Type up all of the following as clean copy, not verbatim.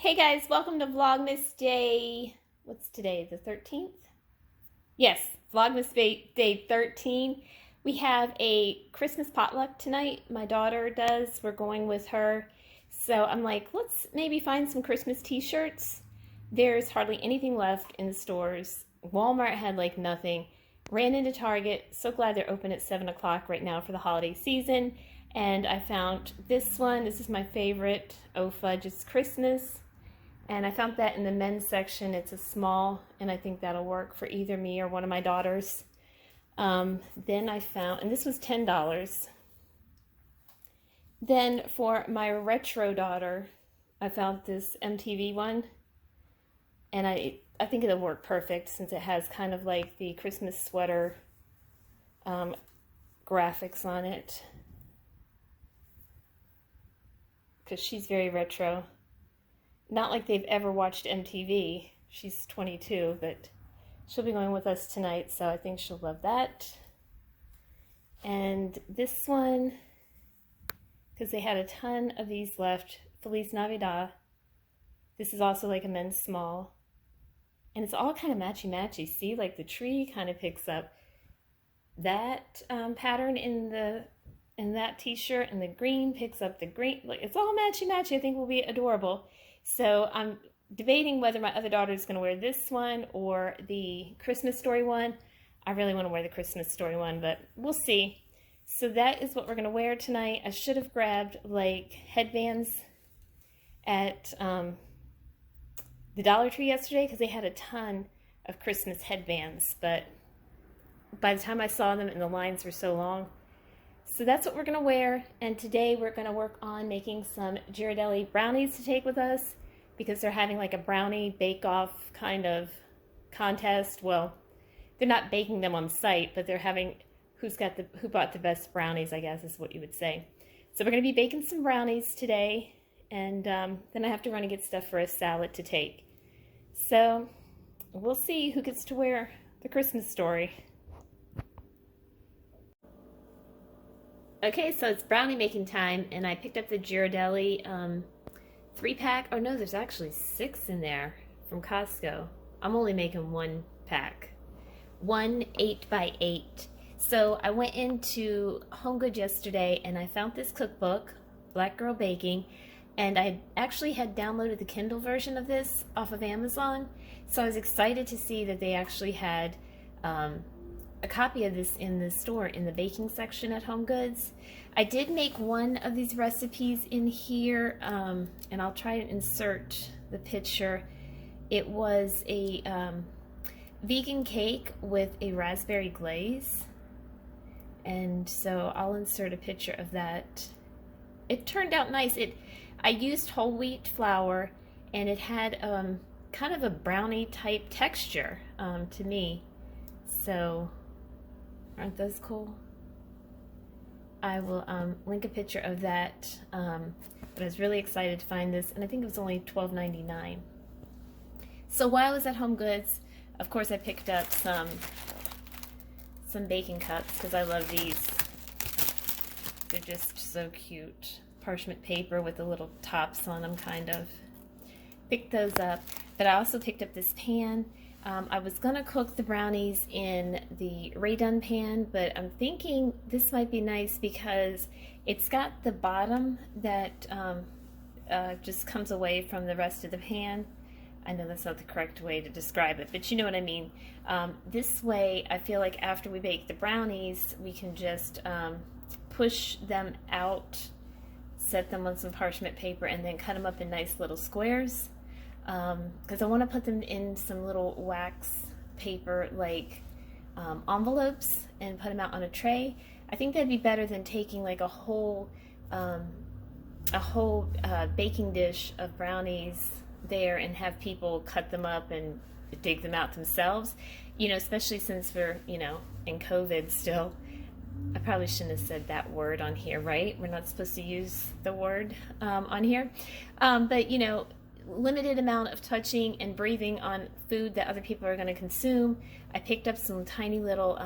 Hey guys, welcome to Vlogmas Day, what's today, the 13th? Yes, Vlogmas Day 13. We have a Christmas potluck tonight. My daughter does. We're going with her. So I'm like, let's maybe find some Christmas t-shirts. There's hardly anything left in the stores. Walmart had like nothing. Ran into Target. So glad they're open at 7 o'clock right now for the holiday season. And I found this one. This is my favorite. Oh Fudge, It's Christmas. And I found that in the men's section. It's a small, and I think that'll work for either me or one of my daughters. Then I found, and this was $10. Then for my retro daughter, I found this MTV one. And I think it'll work perfect since it has kind of like the Christmas sweater graphics on it. Because she's very retro. Not like they've ever watched MTV. She's 22, but she'll be going with us tonight, so I think she'll love that. And this one, because they had a ton of these left, Feliz Navidad. This is also like a men's small. And it's all kind of matchy-matchy. See, like the tree kind of picks up that pattern in that t-shirt, and the green picks up the green. Like, it's all matchy-matchy. I think will be adorable. So I'm debating whether my other daughter is going to wear this one or the Christmas Story one. I really want to wear the Christmas Story one, but we'll see. So that is what we're going to wear tonight. I should have grabbed like headbands at the Dollar Tree yesterday because they had a ton of Christmas headbands, but by the time I saw them and the lines were so long. So that's what we're going to wear, and today we're going to work on making some Ghirardelli brownies to take with us because they're having like a brownie bake-off kind of contest. Well, they're not baking them on site, but they're having who bought the best brownies, I guess is what you would say. So we're going to be baking some brownies today, and then I have to run and get stuff for a salad to take. So we'll see who gets to wear the Christmas Story. Okay, so it's brownie making time, and I picked up the Ghirardelli 3-pack. Oh no, there's actually 6 in there from Costco. I'm only making 1 pack. 1 8x8. So I went into HomeGoods yesterday, and I found this cookbook, Black Girl Baking, and I actually had downloaded the Kindle version of this off of Amazon. So I was excited to see that they actually had a copy of this in the store in the baking section at HomeGoods. I did make one of these recipes in here, and I'll try to insert the picture. It was a vegan cake with a raspberry glaze, and so I'll insert a picture of that. It turned out nice. I used whole wheat flour, and it had kind of a brownie type texture to me. So aren't those cool? I will link a picture of that, but I was really excited to find this, and I think it was only $12.99. So while I was at HomeGoods, of course I picked up some baking cups because I love these. They're just so cute. Parchment paper with the little tops on them, kind of. Picked those up, but I also picked up this pan. I was going to cook the brownies in the Raydon pan, but I'm thinking this might be nice because it's got the bottom that just comes away from the rest of the pan. I know that's not the correct way to describe it, but you know what I mean. This way, I feel like after we bake the brownies, we can just push them out, set them on some parchment paper, and then cut them up in nice little squares. Because I want to put them in some little wax paper like envelopes and put them out on a tray. I think that'd be better than taking like a whole baking dish of brownies there and have people cut them up and dig them out themselves. You know, especially since we're, you know, in COVID still. I probably shouldn't have said that word on here, right? We're not supposed to use the word on here. But, you know, limited amount of touching and breathing on food that other people are going to consume. I picked up some tiny little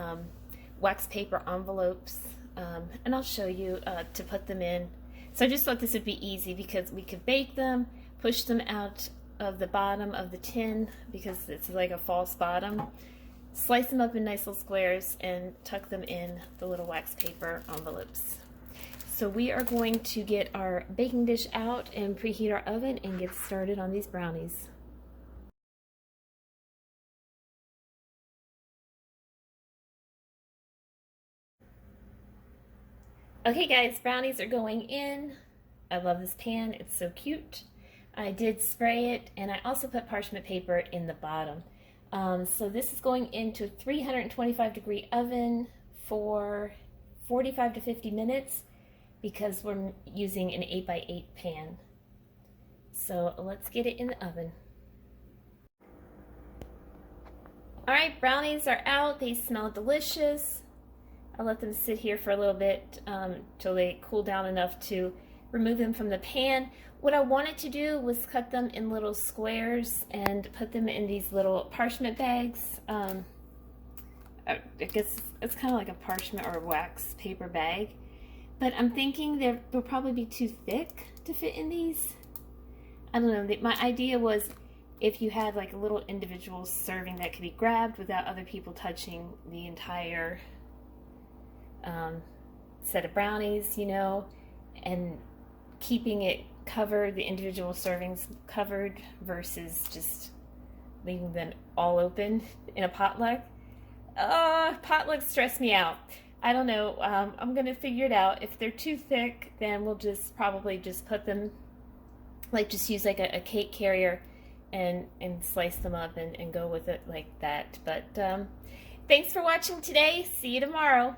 wax paper envelopes, and I'll show you to put them in. So I just thought this would be easy because we could bake them, push them out of the bottom of the tin because it's like a false bottom. Slice them up in nice little squares and tuck them in the little wax paper envelopes. So we are going to get our baking dish out and preheat our oven and get started on these brownies. Okay guys, brownies are going in. I love this pan, it's so cute. I did spray it, and I also put parchment paper in the bottom. So this is going into a 325-degree oven for 45 to 50 minutes because we're using an 8x8 pan. So let's get it in the oven. Alright, brownies are out. They smell delicious. I'll let them sit here for a little bit till they cool down enough to remove them from the pan. What I wanted to do was cut them in little squares and put them in these little parchment bags. I guess it's kind of like a parchment or wax paper bag. But I'm thinking they'll probably be too thick to fit in these. I don't know. My idea was if you had like a little individual serving that could be grabbed without other people touching the entire set of brownies, you know, and keeping it covered, the individual servings covered, versus just leaving them all open in a potluck. Potlucks stress me out. I don't know. I'm gonna figure it out. If they're too thick, then we'll just probably just put them, like just use like a cake carrier and slice them up and go with it like that. But thanks for watching today. See you tomorrow.